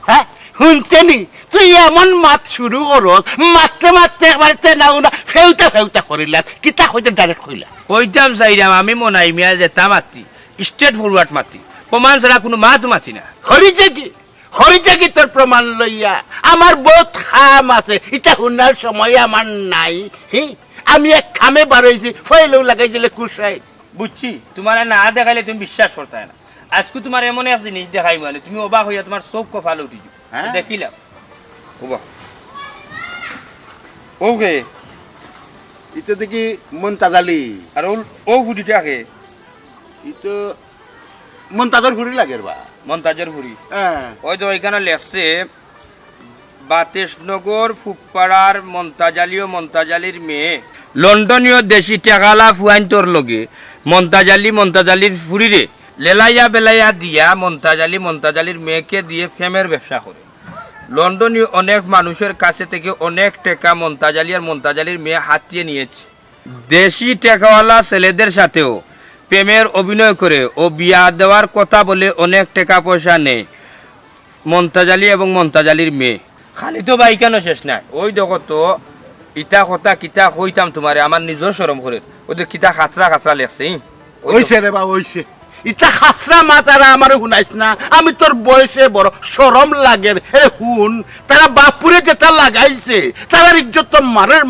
হ্যাঁ শুনতেনি তুই এমন মাত শুরু করস, মারতে মারতে একবার না উনা ফেউটা ফেউটা করিলা, কিতা হইতে ডাইরেক্ট কইলা? কইতাম চাইরাম আমি মনাই মিয়া যেতা মাতি স্টেট ফরওয়ার্ড মাতি, প্রমাণ ছাড়া কোনো মাত মাতি না। হরিজাগি তোর প্রমাণ লইয়া আমার বহুত খাম আছে, এটা শুনার সময় আমার নাই। আমি এক খামে বারইছি, ফয়েলেও লাগাই দিলে কুসাই, বুঝছি? তোমার না দেখাইলে তুমি বিশ্বাস করতে না। আজকে তোমার এমন এক জিনিস দেখাই মানে তুমি অবাক হইয়া তোমার চোখ কপালে উঠি দেখিলাম। ওকে এটা দেখি মন্তাজালি আর ও ফুটিটা আগে এটা মন্তাজার ঘুরি লাগে বা মন্তাজের ফুরি, হ্যাঁ ওই তো ওইখানে লেখছে বাতেশনগর ফুকপাড়ার মন্তাজালিও মন্তাজালির মেয়ে লন্ডনীয় দেশি টেকালা ফুয়াইন্তর লগে মন্তাজালির ফুরিরে লেলাইয়া বেলাইয়া দিয়া মন্তাজালির মেয়েকে দিয়ে ফেমের ব্যবসা করে। লন্ডনীয় অনেক মানুষের কাছে থেকে অনেক টাকা মন্তাজালির মেয়ে হাতিয়ে নিয়েছে। দেশি টেকাওয়ালা ছেলেদের সাথেও প্রেমের অভিনয় করে ও বিয়া দেওয়ার কথা বলে অনেক টাকা পয়সা নেয় মমতাজ আলী এবং মমতাজ আলীর মেয়ে। খালি তো ভাই কেন শেষ নাই, ওই দেখো তো ইটা কথা কিতা কইতাম তোমারে, আমার নিজের শরম করে ওদের কিতা খাতরা খাতরা লেখছে। ওইছে রে বা ওইছে, ইটা খাসরা মাতারা আমার শুনাইছ না, আমি তোর বয়সে বড় সরম লাগে রে শুন। তারা বাপুরে যেটা লাগাইছে তার ইজ্জত তো মারের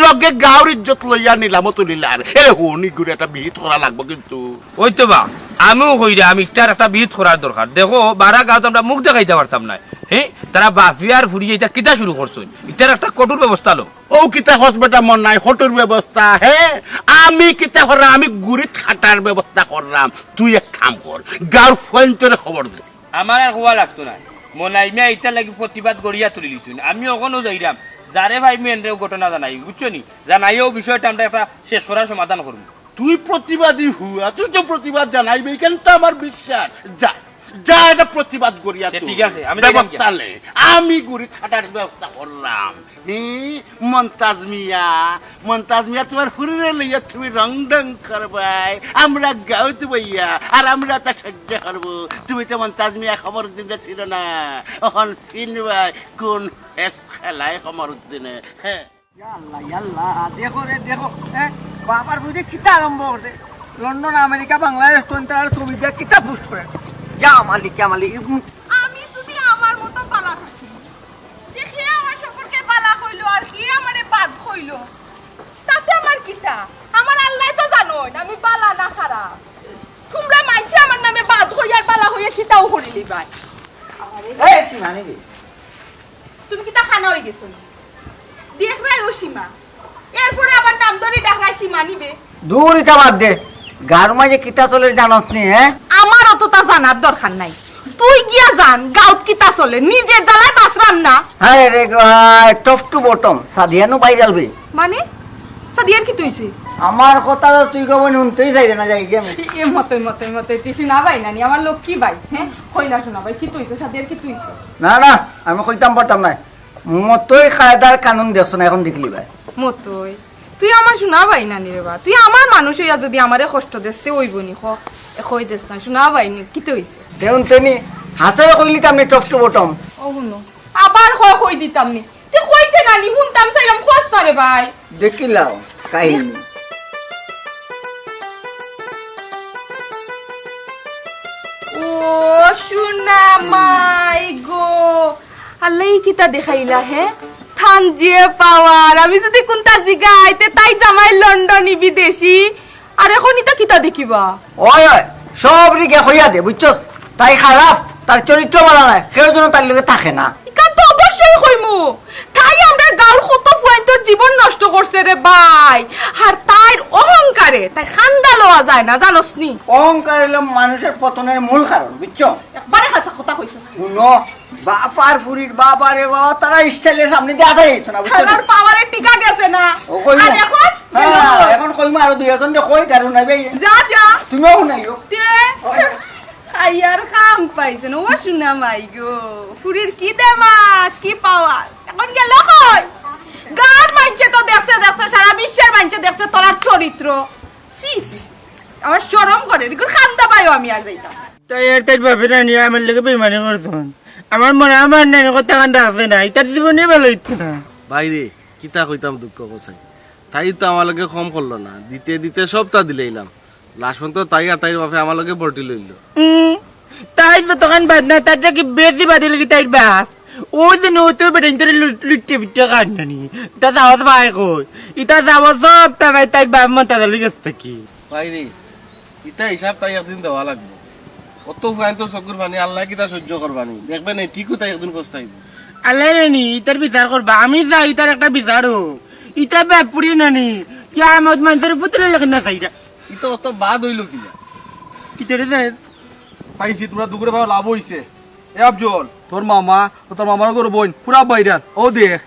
লগে গাঁর ইজ্জত লইয়া নিলাম তুলিলার। এরে শুন ইগুরে একটা বিহিত করা লাগবো কিন্তু। ওই তো বা আমিও কই রে, আমি ইটার একটা বিহিত করার দরকার। দেখো বারা গাঁত আমরা মুখ দেখাইতে পারতাম না, হ্যাঁ তারা বাফিয়ার ফুরিয়ে এটা কিতা শুরু করছো, ইটার একটা কঠোর ব্যবস্থা লো। ও কিতা হসবেটা মন নাই হটোর ব্যবস্থা, হ্যাঁ আমি কিতা করলাম, আমি গুড়ি খাটার ব্যবস্থা করলাম। তুই এক কাম কর, গাঁর ফোনটোরে খবর দে। আমার আর হওয়া লাগতো না, মনাইমিয়া ইটার লাগি প্রতিবাদ গড়িয়া তুলি লিছুন। আমি ওখানেও যাইলাম, যারে ভাই মেয়ের ঘটনা জানাই বুঝছো নি, জানাইও বিষয়টা আমরা একটা শেষ করার সমাধান করবো। তুই প্রতিবাদী হুয়া, তুই তো প্রতিবাদ জানাইবে, কেন তো আমার বিশ্বাস। যা যা এটা প্রতিবাদ করিয়া সে তুই ঠিক আছে, আমি যাইলাম ব্যবস্থা লে। আমি গুড়ি খাটার ব্যবস্থা করলাম। মমতাজ মিয়া তোমার ফুরিরে লইয়া তুমি রং ডং করবাই, আমরা গাঁত বইয়া আর আমরা তা সহ্য করবো। তুমি তো মমতাজ মিয়া খবর দিনে ছিল না, এখন চিনবাই কোন খেলায় খবর দিনে। হ্যাঁ দেখো রে দেখো, বাবার বুঝে কিতা আরম্ভ করছে, লন্ডন আমেরিকা বাংলাদেশ তো তার ছবি দিয়ে কিতা পোস্ট করে। আমি যদি আমার মতো বালা থাকি, দেখি আমার সম্পর্কে বালা হইলো আর কি আমারে বাদ হইলো, তাতে আমার কিটা? আমার আল্লাহ তো জানোই আমি বালা না খারাপ। তোমরা মাইছে আমার নামে বাদ হইয়া আর বালা হইয়া খিতাও করিলি ভাই। তুমি কিতা খানা হয়ে গেছো দেখ রাই ও সীমা, এরপরে আবার নাম ধরে ডাকা সীমা নিবে। দূর ইটা বাদ দে, গার মাঝে কিতা চলে জানাস নি? হ্যাঁ আমার অতটা জানার দরকার নাই, তুই গিয়া জান গাঁত কিতা চলে, নিজের জ্বালায় বাসরাম না। হ্যাঁ রে টপ টু বটম সাদিয়ানো পাই যালবে। মানে সাদিয়ার কি তুইছে? আমার কথা তুই কব নুনতেই চাইরে না যাই গেম। এ মতই তুই শোনা ভাই নানি আমার লোক কি ভাই, হ্যাঁ কইলা শোনা ভাই কি তুইছে সাদিয়ার কি তুইছে? না না আমি কইতাম পারতাম না, মতই কায়দার কানুন দেখছো না এখন দেখলি ভাই। মতই তুই আমার শোনা ভাই নানি রে বা, তুই আমার মানুষ হইয়া যদি আমারে কষ্ট দেসতে হইব নি কই দেস না শোনা ভাই নি কি তুইছে? দেউন তেনি হাসে কইলি তামনি টপ টু বটম। ও শুনো আবার কই দিতাম নি, তুই কইতে নানি শুনতাম চাইলাম খোঁজ না রে ভাই। দেখিলাও কাহিনী। ও শোনা মাই গো, আল্লাহ কিতা দেখাইলা হে থান যে পাওয়ার। আমি যদি কোনটা জিগাইতে তাই জামাই লন্ডনী বিদেশি, আর এখন ইতা কিতা দেখিবা? ওই ওই সব রিগে হইয়া দে বুঝছস, তাই খারাপ, তার চরিত্র ভালো নাই, কেউ যেন তার লগে থাকে না। ইকান তো অবশ্যই কইমু, তাই আমরা গাঁর কত ফুয়াইন্তর জীবন নষ্ট করছে রে ভাই। আর তাই অহংকারে তাই খান্দা লওয়া যায় না জানোস নি? অহংকার হলো মানুষের পতনের মূল কারণ বুঝছো। একবারে হাসা কথা কইছস। শুনো বাপার ফুরির বাবারে বাবা তারা স্টাইলের সামনে দিয়ে আদায় হইতো না বুঝছো। খেলার পাওয়ারে টিকা গেছে না। ও কইমু। আর এখন হ্যাঁ এখন কইমু আরো দুই একজন কই কারণ নাই ভাই। যা যা তুমিও শুনাইও। তে আইয়ার কাম পাইছেন ও শুনা মাই গো, ফুরির কি দেমা কি পাওয়ার। এখন গেল কই গান মাইছে তো দেখছে সারা বিশ্বের মাইছে দেখছে তোর চরিত্র। আমার শরম করে এগুলো খান্দা পাইও আমি আর যাইতাম। তাই তাই বাপে না নিয়ে আমার লগে বেমানি করছেন, আমার মনে আমার নাই কথা কান্দা আছে না, তার জীবনে ভালো হইতো না। বাইরে কিতা কইতাম দুঃখ কোথায়, তাই তো আমার লগে কম করলো না, দিতে দিতে সবটা দিলেইলাম। লাস্ট পর্যন্ত তাই আর তাইর বাপে আমার লগে বর্তি লইল। তাই তো তখন বাদ না, তার থেকে বেশি বাদে লগে তাই বাপ ওই যে নতুন বেটেন তোর লুটে পিটে কান্নানি তা যাওয়া ভাই কই ইটা যাব সব তাই তাই বাপ মন তাদের লগে থাকি। বাইরে ইটা হিসাব তাই একদিন দেওয়া লাগবে। কত ফাইন তোর চকুর পানি আল্লাহ কিতা সহ্য করবানি, দেখবেন এই ঠিকও তাই একদিন পস্তাইব। আল্লাহ নানি ইটার বিচার করবা, আমি যাই ইটার একটা বিচার হোক। ইটা বাপ পুরি নানি क्या मत मंदिर पुत्र लगना चाहिए ইটা অত বাদ হইল কিনা कितने दे পাইছি তোমরা দুপুরে ভালো লাভ হইছে। এ আফজল তোর মামা ও তোর মামার গরু বোন পুরা বাইরান ও দেখ।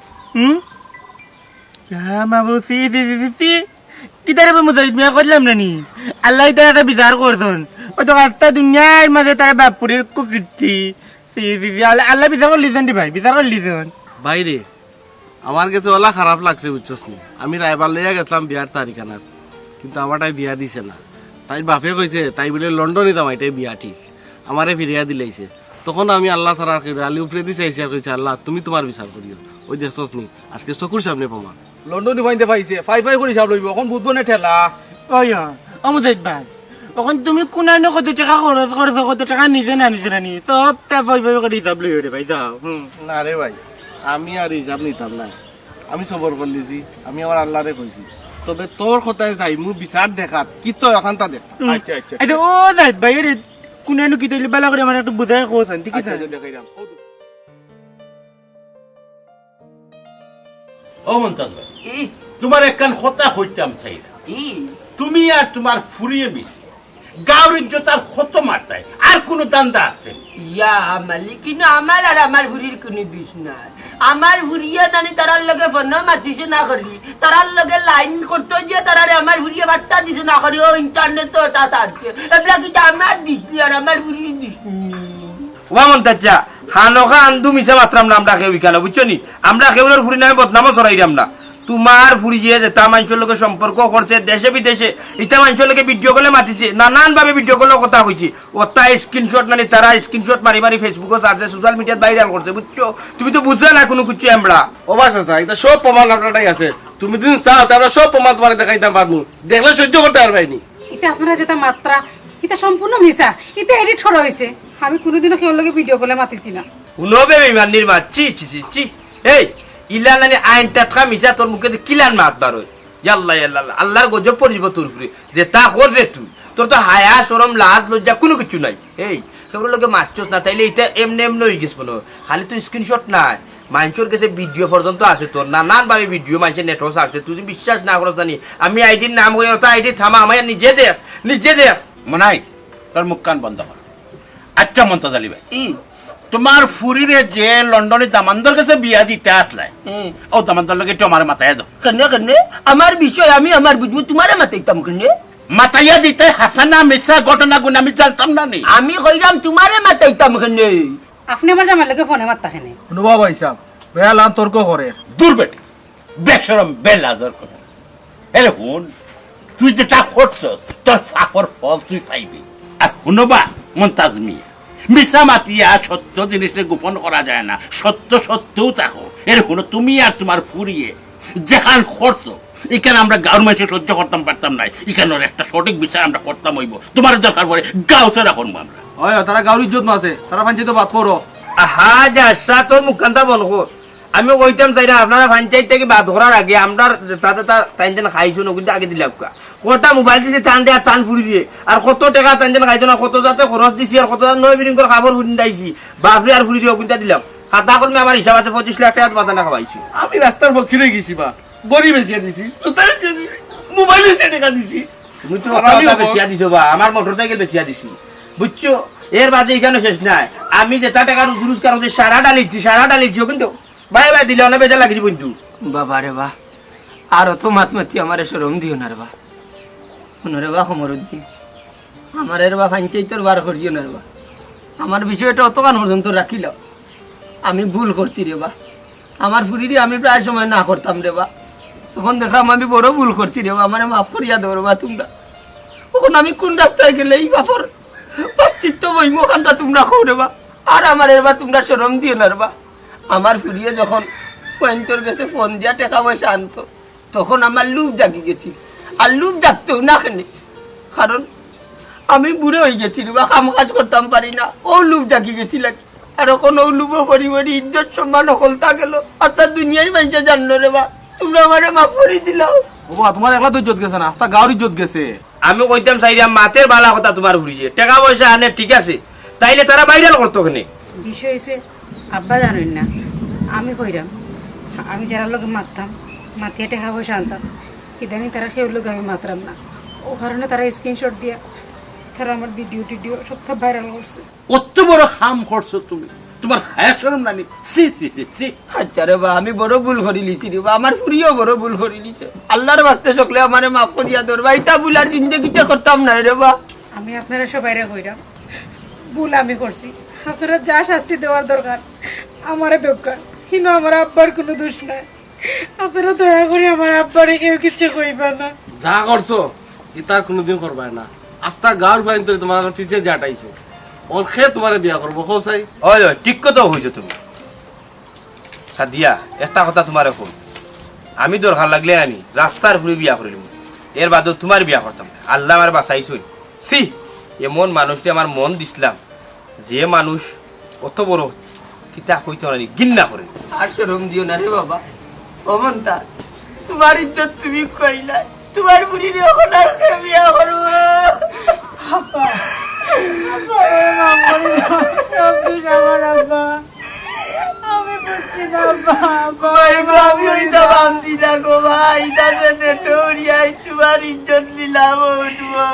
क्या माबू सी सी सी सी किधर पे मुझे मैं করলাম নানি আল্লাহ ইটা একটা বিচার করছন ও তো আত্মা দুনিয়ার মাঝে তার বাপ পুরির কুকীর্তি সি সি আল্লাহ বিচার করলিছেন দি ভাই বিচার করলিছেন। বাইরে আমার কাছে ওলা খারাপ লাগছে বুঝছস নি, আমি রায়বার লইয়া গেছিলাম বিয়ার তারিখানাত, কিন্তু আমারটাই বিয়া দিছে না। তাই বাপে কইছে তাই বলে লন্ডনে যাম এটাই বিয়া ঠিক আমারে ফিরিয়া দিলাইছে তখন আমি আল্লাহ তারা আলি উপরে দিছে আইসি আর কইছে আল্লাহ তুমি তোমার বিচার করিও ওই দেখছস নি আজকে চকুর সামনে প্রমাণ লন্ডনে বাইতে পাইছে ফাই ফাই করে হিসাব লইব এখন বুঝবো না ঠেলা ওই অমুজাইদ ভাই এখন তুমি কোনানো কত টাকা খরচ করছো কত টাকা নিজে না নি সব তা ভাই ভাই করে হিসাব লই রে ভাই যাও না রে ভাই আমি আর হিসাব নিতাম না আমি সবর করলিছি আমি আমার আল্লাহরে কইছি তবে তোর কথায় যাই মু বিচার দেখাত কি তো এখন তা দেখ আচ্ছা আচ্ছা আচ্ছা ও জাইদ ভাই রে কোনানো কি তৈলি বালা করে মানে একটু বুঝাই কোথান ঠিক আছে দেখাইলাম ও মন্তাজ ভাই তোমার একখান কথা কইতাম চাই তুমি আর তোমার ফুরিয়ে মিলে গাঁর ইজ্জত আর কত মারতায় আর কোন দান্দা আছে ইয়া মালিক কিন্তু আমার আর আমার হুরির কোনো দিস নাই আমার হুরিয়া নানি তারার লগে ফোন মাতিছে না করি তারার লগে লাইন করতে গিয়ে তারারে আমার হুরিয়া বার্তা দিছে না করি ও ইন্টারনেট তো ওটা ছাড়ছে এগুলা কিন্তু আমার দিসনি আর আমার হুরির দিসনি ওয়ামন তাচ্চা হানকা আন্দু মিশা মাত্রাম না আমরা কেউ কেন বুঝছো নি আমরা কেউর ফুরি নামে বদনামও সরাইলাম না তোমার ফুরি যে যেটা মানুষের লোকের সম্পর্ক করছে দেশে বিদেশে ইটা মানুষের লোকে ভিডিও কলে মাতিছে নানান ভাবে ভিডিও কলে কথা হয়েছে ওটা স্ক্রিনশট নানি তারা স্ক্রিনশট মারি মারি ফেসবুকে সার্চে সোশ্যাল মিডিয়াত ভাইরাল করছে বুঝছো তুমি তো বুঝছো না কোনো কিছু আমরা ও বাস আছে এটা সব প্রমাণ আপনারটাই আছে তুমি দিন চাও আমরা সব প্রমাণ তোমার দেখাইতাম পারবো দেখলে সহ্য করতে পারবাইনি এটা আপনারা যেটা মাত্রা এটা সম্পূর্ণ মিশা এটা এডিট করা হয়েছে আমি কোনোদিনও কেউ লগে ভিডিও কলে মাতিছি না শুনবে বিমান নির্মাণ চি চি চি চি এই ইলা নানি আইন টাটকা মিশা তোর মুখে কিলান মাত বারো ইয়াল্লা ইয়াল্লা আল্লাহর গজব পড়িব তোর উপরে যে তা করবে তুই তোর তো হায়া সরম লাজ লজ্জা কোনো কিছু নাই এই সেগুলো লোকে মারছস না তাইলে এটা এমনি এমনি হয়ে গেছ মনে খালি তুই স্ক্রিনশট নাই মানুষের কাছে ভিডিও পর্যন্ত আছে তোর নানান ভাবে ভিডিও মানুষের নেটওয়ার্ক আছে তুই বিশ্বাস না করো জানি আমি আইডির নাম হয়ে ওটা আইডি থামা আমার নিজে দেখ মনাই তোর মুখ কান বন্ধ কর আচ্ছা মন্তাজ আলী ভাই তোমার ফুরিরে যে লন্ডনে দামান্দর কাছে বিয়া দিতে আসলাই ও দামান্দর লগে তোমার মাথায় যাও কেন আমার বিষয় আমি আমার বুঝবো তোমারে মাতাইতাম কেন মাথাইয়া দিতে হাসানা মিশা ঘটনা গুণ আমি জানতাম না নি আমি কইলাম তোমারে মাতাইতাম কেন আপনি আমার জামার লগে ফোনে মাত্তা খেনে শুনবা ভাই সাহেব বেয়া লান তর্ক করে দূর বেটি বেশরম বেলাজর কথা এরে হুন তুই যেটা করছস তোর ফাফর ফল তুই পাইবি আর শুনবা মন্তাজ মিয়া মিশা মাতিয়া সত্য জিনিসটা গোপন করা যায় না সত্য সত্যও থাকো এর হলো তুমি আর তোমার ফুরিয়ে যেখান করছো এখানে আমরা গাঁর মাসে সহ্য করতাম পারতাম না এখানে একটা সঠিক বিচার আমরা করতাম হইব তোমার দরকার পড়ে গাঁও ছাড়া করবো আমরা হয় তারা গাউর ইজ্জত না আছে তারা ফাঞ্চিত বাদ করো আহা যা তোর মুখখানটা বন্ধ কর আমি কইতাম চাই না আপনারা পঞ্চায়েত থেকে বাদ করার আগে আমরা তাতে তাই খাইছো না কিন্তু আগে দিলাম কটা মোবাইল দিছে টান দিয়ে টান ফুরি দিয়ে আর কত টাকা টান যেন খাইছো না কত যাতে খরচ দিছি আর কত নয় বিলিং করে খাবার ফুরি দিয়েছি বাপরে আর ফুরি দিয়ে ওগুনটা দিলাম খাতা করলে আমার হিসাব আছে 25 লাখ টাকা বাজানা খাওয়াইছি আমি রাস্তার ফকিরে গেছি বা গরিব এসে দিছি মোবাইল এসে টাকা দিছি তুমি তো বেশিয়া দিছো বা আমার মোটর সাইকেল বেশিয়া দিছি বুঝছো এর বাদে এখানে শেষ নাই আমি যেটা টাকার জুরুস কারণ সারা ডালিছি কিন্তু ভাই ভাই দিলে অনেক বেজা লাগিছি বন্ধু বাবা রে বা আর তো মাত মাতি আমার সরম দিও না রে বা শুনরে বা সমরুদ্দিন আমার এর বা পঞ্চায়েতের বার করিও না রে বা আমার বিষয়টা অতকান পর্যন্ত রাখিল আমি ভুল করছি রে বা আমার ফুরিরে আমি প্রায় সময় না করতাম রে বা তখন দেখলাম আমি বড় ভুল করছি রে বা আমার মাফ করিয়া দেবো বা তোমরা তখন আমি কোন রাস্তায় গেলে এই বাপর অস্তিত্ব বইমখানটা তোমরা খো রে বা আর আমার এর বা তোমরা সরম দিও না রে বা আমার ফুরিয়ে যখন পয়েন্টর কাছে ফোন দিয়া টাকা পয়সা আনতো তখন আমার লুপ জাগি গেছি আর লুপ জাগতেও না কেন কারণ আমি বুড়ো হয়ে গেছি বা কাম কাজ করতাম পারি না ও লুপ জাগি গেছিল আর এখন ও লুপও পরিবারে ইজ্জত সম্মান সকলতা গেল আর তার দুনিয়ায় মানুষে জানলো রে বা তোমরা আমারে মাফ করে দিলাও বাবা তোমার একলা তো ইজ্জত গেছে না আস্তা গাউর ইজ্জত গেছে আমি কইতাম চাইলাম মাতের বালা কথা তোমার ফুরিয়ে টাকা পয়সা আনে ঠিক আছে তাইলে তারা ভাইরাল করতো ওখানে বিষয় হয়েছে আব্বা জানেন না আমি কইরাম আমি যারা লোক মারতাম মাতিয়া টাকা পয়সা আনতাম ইদানিং তারা কেউ লোক আমি মাতরাম না ও কারণে তারা স্ক্রিনশট দিয়া তারা আমার ভিডিও টিডিও সব ভাইরাল করছে কত বড় হাম করছো তুমি তোমার হায়া শরম নানি সি সি সি সি আচ্ছা রে বা আমি বড় ভুল করে লিছি রে বা আমার ফুরিও বড় ভুল করে লিছে আল্লাহর বাস্তে সকলে আমারে মাফ করিয়া দর ভাই তা ভুল আর জিন্দগিতে করতাম না রে বা আমি আপনারা সবাইরা কইরাম ভুল আমি করছি আপনারা যা শাস্তি দেওয়ার দরকার আমারে দরকার কিন্তু আমার আব্বার কোনো দোষ নাই আপনারা দয়া করে আমার আব্বারে কেউ কিচ্ছু কইবা না যা করছো ইতার কোনোদিন করবাই না আস্তা গাঁর ফাইন তো তোমার পিছিয়ে যে আটাইছো ওর খেয়ে তোমার বিয়া করবো কো চাই ওই ওই ঠিক কথা হয়েছো তুমি সাদিয়া একটা কথা তোমার এখন আমি দরকার লাগলে আনি রাস্তার ঘুরে বিয়া করিলাম এর বাদেও তোমার বিয়া করতাম আল্লাহ আমার বাঁচাইছই সি এমন মানুষটি আমার মন দিছিলাম যে মানুষ অত বড় কিতা কইতে পারি গিন্না করে আর শরম দিও না রে বাবা অমন্তা তোমার ইজ্জত তুমি কইলা তোমার বুড়ির এখন আর কে বিয়া করবো ভাই গো, আমি ওইটা ভাবছি না গো ভাই তাদের নেটোরিয়ায় তোমার ইজ্জত নিলাম উঠবো